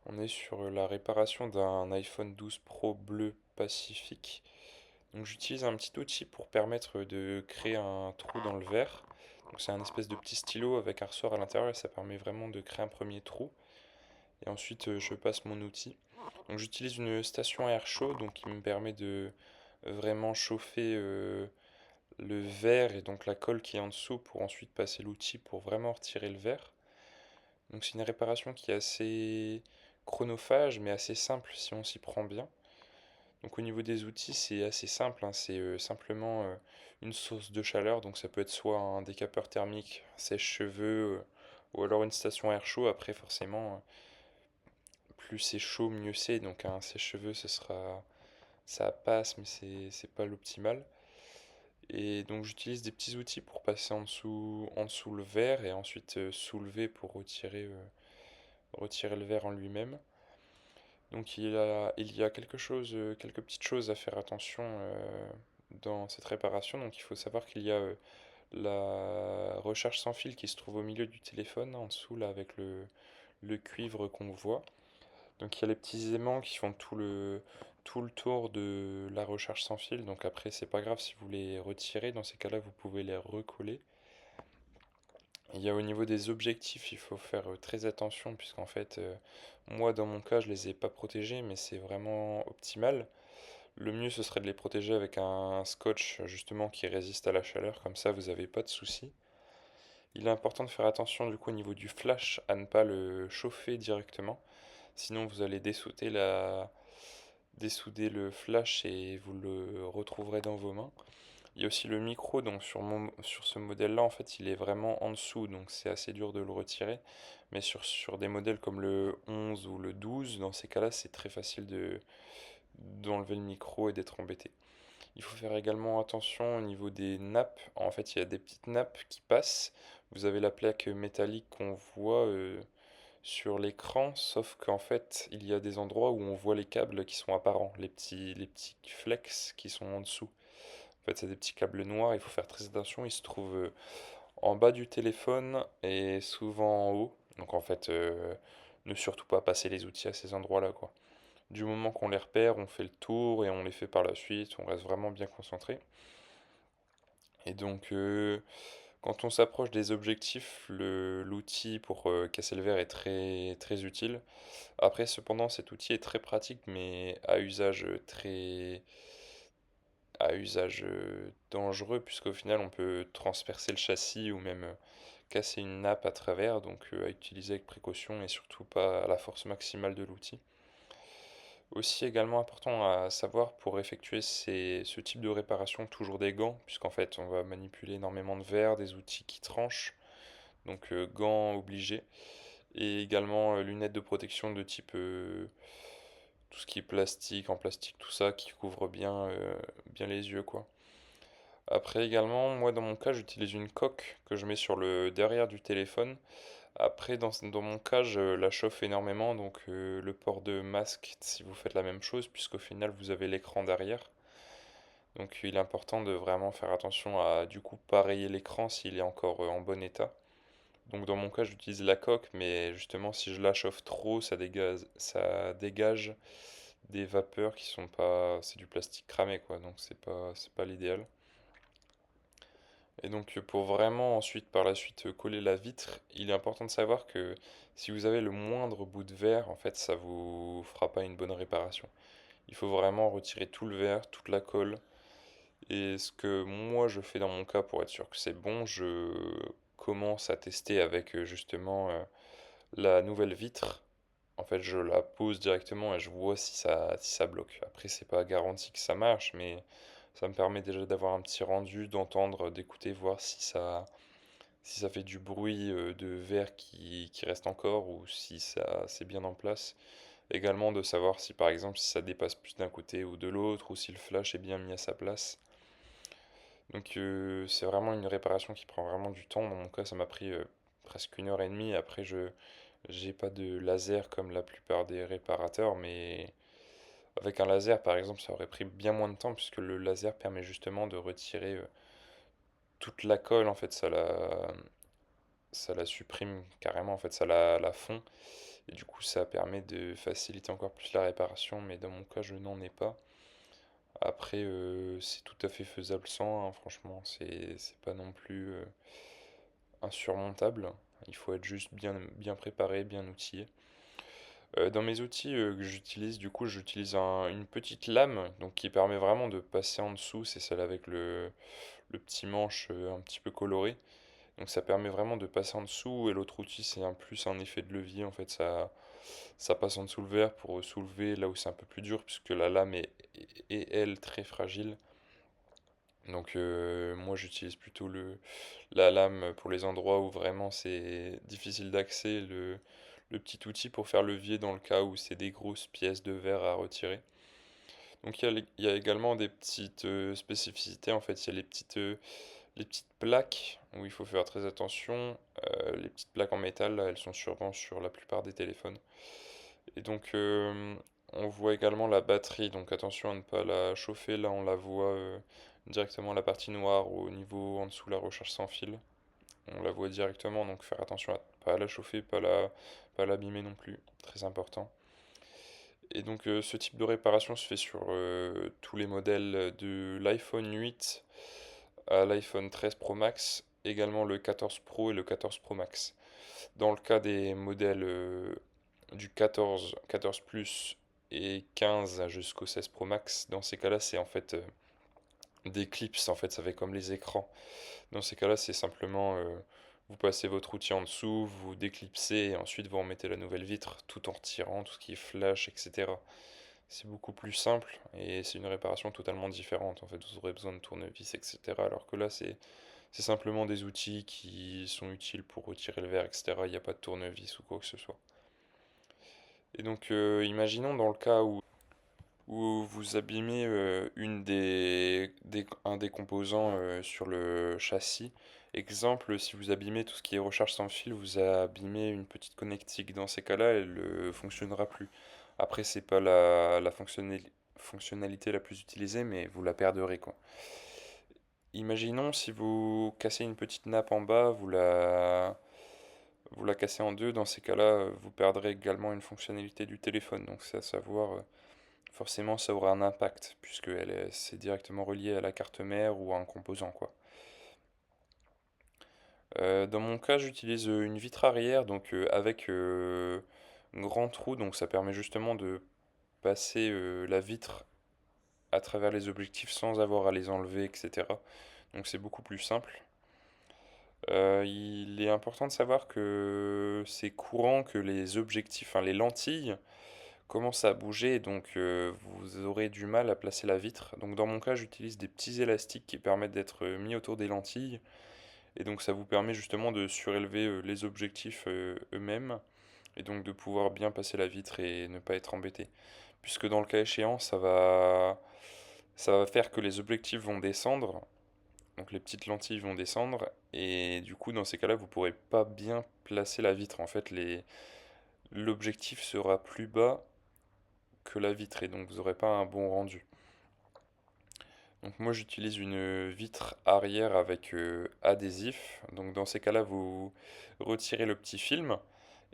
On est sur la réparation d'un iPhone 12 Pro bleu Pacifique. Donc j'utilise un petit outil pour permettre de créer un trou dans le verre. Donc c'est un espèce de petit stylo avec un ressort à l'intérieur et ça permet vraiment de créer un premier trou. Et ensuite je passe mon outil. Donc j'utilise une station à air chaud donc qui me permet de vraiment chauffer le verre et donc la colle qui est en dessous pour ensuite passer l'outil pour vraiment retirer le verre. Donc c'est une réparation qui est assez chronophage mais assez simple si on s'y prend bien. Donc au niveau des outils c'est assez simple, hein. C'est simplement une source de chaleur, donc ça peut être soit un décapeur thermique, sèche-cheveux ou alors une station à air chaud. Après forcément plus c'est chaud mieux c'est, donc un sèche-cheveux ça passe mais c'est pas l'optimal. Et donc j'utilise des petits outils pour passer en dessous le verre et ensuite soulever pour retirer le verre en lui-même. Donc il y a quelques petites choses à faire attention dans cette réparation. Donc il faut savoir qu'il y a la recharge sans fil qui se trouve au milieu du téléphone, en dessous là avec le cuivre qu'on voit. Donc il y a les petits aimants qui font tout le tour de la recharge sans fil. Donc après c'est pas grave si vous les retirez, dans ces cas-là vous pouvez les recoller. Il y a au niveau des objectifs, il faut faire très attention puisqu'en fait, moi dans mon cas, je les ai pas protégés, mais c'est vraiment optimal. Le mieux ce serait de les protéger avec un scotch justement qui résiste à la chaleur, comme ça vous n'avez pas de soucis. Il est important de faire attention du coup au niveau du flash à ne pas le chauffer directement, sinon vous allez dessouder le flash et vous le retrouverez dans vos mains. Il y a aussi le micro, donc sur ce modèle-là, en fait, il est vraiment en dessous, donc c'est assez dur de le retirer. Mais sur des modèles comme le 11 ou le 12, dans ces cas-là, c'est très facile d'enlever le micro et d'être embêté. Il faut faire également attention au niveau des nappes. En fait, il y a des petites nappes qui passent. Vous avez la plaque métallique qu'on voit sur l'écran, sauf qu'en fait, il y a des endroits où on voit les câbles qui sont apparents, les petits flex qui sont en dessous. En fait, c'est des petits câbles noirs, il faut faire très attention. Ils se trouvent en bas du téléphone et souvent en haut. Donc en fait, ne surtout pas passer les outils à ces endroits-là, quoi. Du moment qu'on les repère, on fait le tour et on les fait par la suite. On reste vraiment bien concentré. Et donc, quand on s'approche des objectifs, l'outil pour casser le verre est très, très utile. Après, cependant, cet outil est très pratique, mais à usage dangereux, puisqu'au final on peut transpercer le châssis ou même casser une nappe à travers, donc à utiliser avec précaution et surtout pas à la force maximale de l'outil. Aussi également important à savoir pour effectuer ce type de réparation, toujours des gants, puisqu'en fait on va manipuler énormément de verre, des outils qui tranchent, donc gants obligés, et également lunettes de protection de type tout ce qui est plastique, en plastique, tout ça qui couvre bien les yeux, quoi. Après également, moi dans mon cas, j'utilise une coque que je mets sur le derrière du téléphone. Après, dans mon cas, je la chauffe énormément, donc le port de masque, si vous faites la même chose, puisqu'au final, vous avez l'écran derrière. Donc il est important de vraiment faire attention à du coup pareiller l'écran s'il est encore en bon état. Donc dans mon cas, j'utilise la coque, mais justement, si je la chauffe trop, ça dégage des vapeurs qui sont pas, c'est du plastique cramé quoi, donc c'est pas l'idéal. Et donc pour vraiment ensuite par la suite coller la vitre, il est important de savoir que si vous avez le moindre bout de verre, en fait ça vous fera pas une bonne réparation. Il faut vraiment retirer tout le verre, toute la colle. Et ce que moi je fais dans mon cas pour être sûr que c'est bon, je commence à tester avec justement la nouvelle vitre. En fait je la pose directement et je vois si ça bloque. Après c'est pas garanti que ça marche, mais ça me permet déjà d'avoir un petit rendu, d'entendre, d'écouter, voir si ça fait du bruit de verre qui reste encore ou si ça c'est bien en place. Également de savoir si par exemple si ça dépasse plus d'un côté ou de l'autre ou si le flash est bien mis à sa place. Donc c'est vraiment une réparation qui prend vraiment du temps. Dans mon cas ça m'a pris presque 1 heure et demie. Après je j'ai pas de laser comme la plupart des réparateurs, mais avec un laser par exemple ça aurait pris bien moins de temps puisque le laser permet justement de retirer toute la colle en fait ça la supprime carrément, en fait, ça la fond. et du coup ça permet de faciliter encore plus la réparation, mais dans mon cas je n'en ai pas. Après, c'est tout à fait faisable sans, hein, franchement, c'est pas non plus insurmontable. Il faut être juste bien préparé, bien outillé. Dans mes outils que j'utilise, du coup, j'utilise une petite lame donc qui permet vraiment de passer en dessous. C'est celle avec le petit manche un petit peu coloré. Donc ça permet vraiment de passer en dessous. Et l'autre outil, c'est un plus un effet de levier. En fait, ça passe en dessous le verre pour soulever là où c'est un peu plus dur, puisque la lame est elle, très fragile. Donc moi j'utilise plutôt la lame pour les endroits où vraiment c'est difficile d'accès, le petit outil pour faire levier dans le cas où c'est des grosses pièces de verre à retirer. Donc il y a également des petites spécificités, en fait il y a les petites plaques où il faut faire très attention. Les petites plaques en métal, là, elles sont sûrement sur la plupart des téléphones. Et donc on voit également la batterie, donc attention à ne pas la chauffer, là on la voit directement la partie noire au niveau en dessous la recharge sans fil. On la voit directement, donc faire attention à ne pas la chauffer, pas l'abîmer non plus, très important. Et donc ce type de réparation se fait sur tous les modèles de l'iPhone 8 à l'iPhone 13 Pro Max, également le 14 Pro et le 14 Pro Max. Dans le cas des modèles du 14, 14 Plus et 15 jusqu'au 16 Pro Max, dans ces cas-là, c'est en fait des clips, en fait, ça fait comme les écrans. Dans ces cas-là, c'est simplement vous passez votre outil en dessous, vous déclipsez et ensuite vous remettez la nouvelle vitre tout en retirant tout ce qui est flash, etc. C'est beaucoup plus simple et c'est une réparation totalement différente. En fait, vous aurez besoin de tournevis, etc. Alors que là, c'est simplement des outils qui sont utiles pour retirer le verre, etc. Il n'y a pas de tournevis ou quoi que ce soit. Et donc, imaginons dans le cas où vous abîmez un des composants sur le châssis. Exemple, si vous abîmez tout ce qui est recharge sans fil, vous abîmez une petite connectique. Dans ces cas-là, elle ne fonctionnera plus. Après, c'est pas la fonctionnalité la plus utilisée, mais vous la perdrez, quoi. Imaginons si vous cassez une petite nappe en bas, vous la cassez en deux. Dans ces cas-là, vous perdrez également une fonctionnalité du téléphone. Donc c'est à savoir, forcément ça aura un impact, puisque c'est directement relié à la carte mère ou à un composant, quoi. Dans mon cas, j'utilise une vitre arrière, donc avec un grand trou, donc ça permet justement de passer la vitre à travers les objectifs sans avoir à les enlever, etc. Donc c'est beaucoup plus simple. Il est important de savoir que c'est courant que les objectifs, enfin les lentilles, commencent à bouger, donc vous aurez du mal à placer la vitre. Donc dans mon cas, j'utilise des petits élastiques qui permettent d'être mis autour des lentilles, et donc ça vous permet justement de surélever les objectifs eux-mêmes, et donc de pouvoir bien passer la vitre et ne pas être embêté. Puisque dans le cas échéant, ça va faire que les objectifs vont descendre, donc les petites lentilles vont descendre, et du coup dans ces cas-là, vous pourrez pas bien placer la vitre. En fait, l'objectif sera plus bas que la vitre et donc vous n'aurez pas un bon rendu. Donc moi j'utilise une vitre arrière avec adhésif. Donc dans ces cas-là, vous retirez le petit film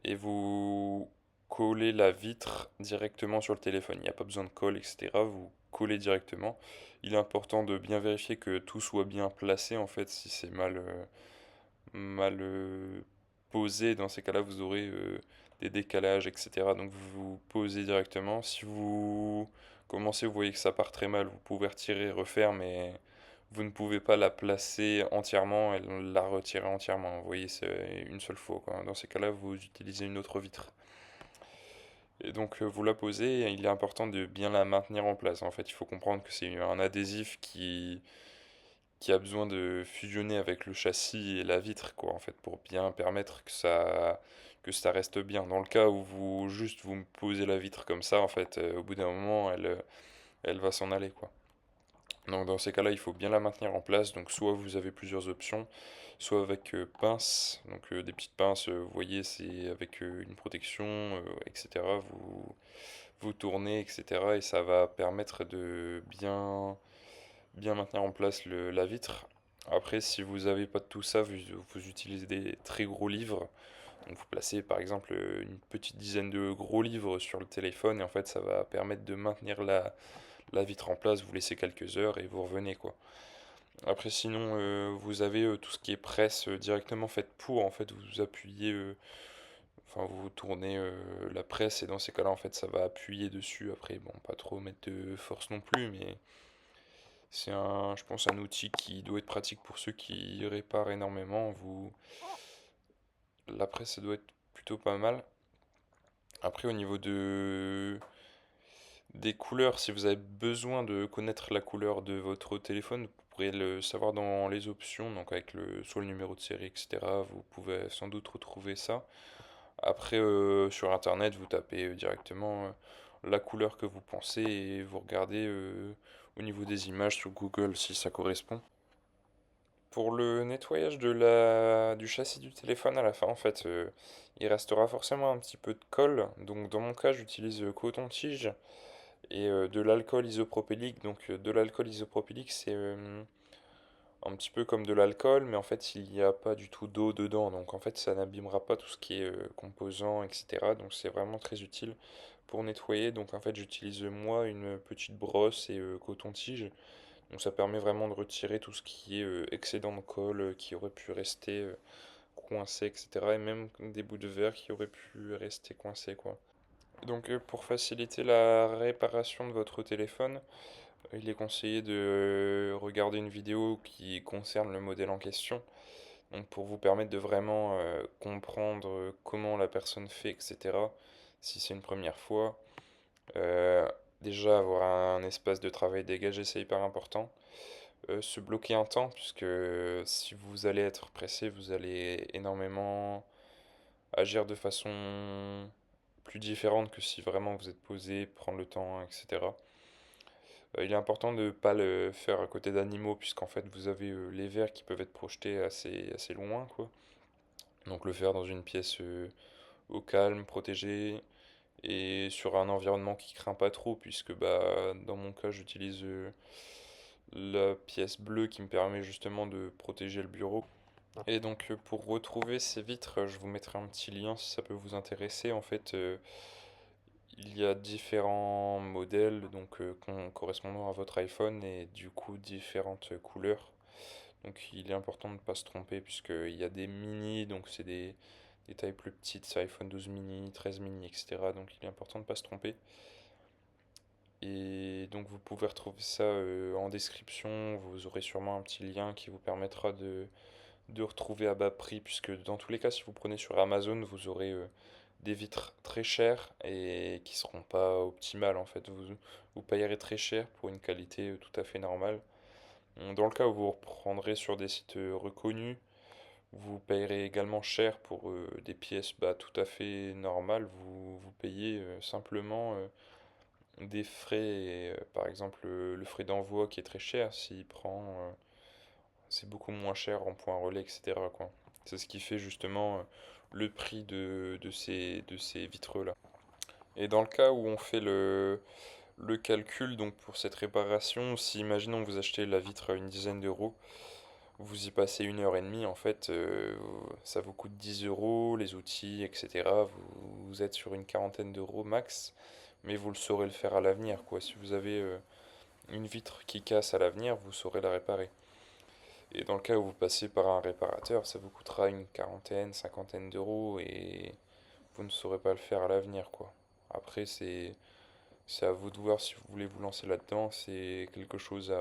et vous collez la vitre directement sur le téléphone. Il n'y a pas besoin de colle, etc. Vous collez directement. Il est important de bien vérifier que tout soit bien placé. En fait, si c'est mal posé, dans ces cas-là, vous aurez des décalages, etc. Donc vous posez directement. Si vous commencez, vous voyez que ça part très mal, vous pouvez retirer, refaire, mais vous ne pouvez pas la placer entièrement et la retirer entièrement. Vous voyez, c'est une seule fois, quoi. Dans ces cas-là, vous utilisez une autre vitre. Et donc vous la posez, et il est important de bien la maintenir en place. En fait, il faut comprendre que c'est un adhésif qui a besoin de fusionner avec le châssis et la vitre, quoi, en fait, pour bien permettre que ça reste bien. Dans le cas où vous me posez la vitre comme ça, en fait, au bout d'un moment, elle va s'en aller, quoi. Donc dans ces cas-là, il faut bien la maintenir en place. Donc soit vous avez plusieurs options, soit avec pinces, donc des petites pinces, vous voyez, c'est avec une protection, etc. Vous tournez, etc. Et ça va permettre de bien maintenir en place la vitre. Après, si vous n'avez pas de tout ça, vous utilisez des très gros livres. Donc vous placez par exemple une petite dizaine de gros livres sur le téléphone et en fait ça va permettre de maintenir la vitre en place, vous laissez quelques heures et vous revenez quoi. Après sinon vous avez tout ce qui est presse directement faite pour, en fait vous appuyez, enfin vous tournez la presse et dans ces cas-là en fait ça va appuyer dessus. Après bon, pas trop mettre de force non plus, mais c'est je pense un outil qui doit être pratique pour ceux qui réparent énormément. La presse ça doit être plutôt pas mal. Après au niveau des couleurs, si vous avez besoin de connaître la couleur de votre téléphone, vous pourrez le savoir dans les options, donc avec soit le numéro de série, etc. Vous pouvez sans doute retrouver ça. Après, sur Internet, vous tapez directement la couleur que vous pensez et vous regardez au niveau des images sur Google si ça correspond. Pour le nettoyage du châssis du téléphone à la fin, en fait, il restera forcément un petit peu de colle. Donc dans mon cas, j'utilise coton-tige et de l'alcool isopropylique. Donc de l'alcool isopropylique, c'est un petit peu comme de l'alcool, mais en fait il n'y a pas du tout d'eau dedans. Donc en fait ça n'abîmera pas tout ce qui est composants, etc. Donc c'est vraiment très utile pour nettoyer. Donc en fait j'utilise moi une petite brosse et coton-tige. Donc ça permet vraiment de retirer tout ce qui est excédent de colle qui aurait pu rester coincé, etc. Et même des bouts de verre qui auraient pu rester coincés, quoi. Donc pour faciliter la réparation de votre téléphone, il est conseillé de regarder une vidéo qui concerne le modèle en question. Donc pour vous permettre de vraiment comprendre comment la personne fait, etc. Si c'est une première fois. Euh, Déjà avoir un espace de travail dégagé, c'est hyper important. Se bloquer un temps, puisque si vous allez être pressé, vous allez énormément agir de façon plus différente que si vraiment vous êtes posé, prendre le temps, etc. Il est important de ne pas le faire à côté d'animaux, puisqu'en fait vous avez les vers qui peuvent être projetés assez loin, quoi. Donc le faire dans une pièce au calme, protégée, et sur un environnement qui craint pas trop, puisque bah, dans mon cas j'utilise la pièce bleue qui me permet justement de protéger le bureau. Et donc pour retrouver ces vitres, je vous mettrai un petit lien si ça peut vous intéresser. En fait, il y a différents modèles donc correspondant à votre iPhone et du coup différentes couleurs. Donc il est important de ne pas se tromper puisqu'il y a des mini, donc c'est des tailles plus petites, c'est iPhone 12 mini, 13 mini, etc. Donc il est important de ne pas se tromper. Et donc vous pouvez retrouver ça en description, vous aurez sûrement un petit lien qui vous permettra de retrouver à bas prix, puisque dans tous les cas, si vous prenez sur Amazon, vous aurez des vitres très chères et qui seront pas optimales en fait. Vous payerez très cher pour une qualité tout à fait normale. Dans le cas où vous reprendrez sur des sites reconnus, vous payerez également cher pour des pièces bah, tout à fait normales. Vous payez simplement des frais, par exemple le frais d'envoi qui est très cher, s'il prend c'est beaucoup moins cher en point relais, etc., quoi. C'est ce qui fait justement le prix de ces vitreux-là. Et dans le cas où on fait le calcul donc pour cette réparation, si imaginons vous achetez la vitre à une dizaine d'euros, vous y passez 1 heure et demie, en fait, ça vous coûte 10 euros, les outils, etc. Vous êtes sur une quarantaine d'euros max, mais vous le saurez le faire à l'avenir, quoi. Si vous avez une vitre qui casse à l'avenir, vous saurez la réparer. Et dans le cas où vous passez par un réparateur, ça vous coûtera une quarantaine, cinquantaine d'euros et vous ne saurez pas le faire à l'avenir, quoi. Après, c'est à vous de voir si vous voulez vous lancer là-dedans. C'est quelque chose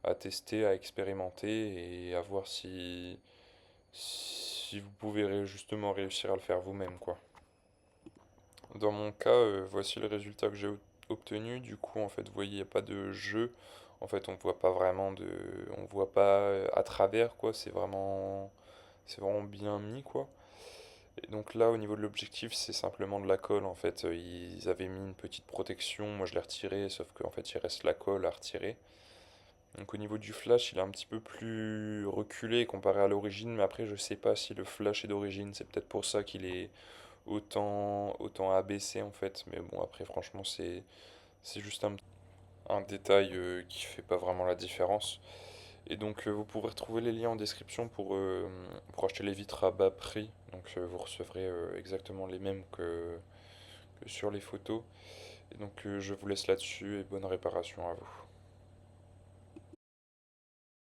à tester, à expérimenter et à voir si vous pouvez justement réussir à le faire vous-même, quoi. Dans mon cas, voici le résultat que j'ai obtenu. Du coup, en fait, vous voyez, il n'y a pas de jeu. En fait, on voit pas vraiment on voit pas à travers, quoi. C'est vraiment bien mis, quoi. Et donc là, au niveau de l'objectif, c'est simplement de la colle, en fait. Ils avaient mis une petite protection. Moi, je l'ai retiré, sauf qu'en fait, il reste la colle à retirer. Donc au niveau du flash, il est un petit peu plus reculé comparé à l'origine, mais après, je sais pas si le flash est d'origine. C'est peut-être pour ça qu'il est autant abaissé en fait. Mais bon, après, franchement, c'est juste un détail qui fait pas vraiment la différence. Et donc vous pourrez retrouver les liens en description pour acheter les vitres à bas prix. Donc vous recevrez exactement les mêmes que sur les photos. Et donc je vous laisse là-dessus et bonne réparation à vous.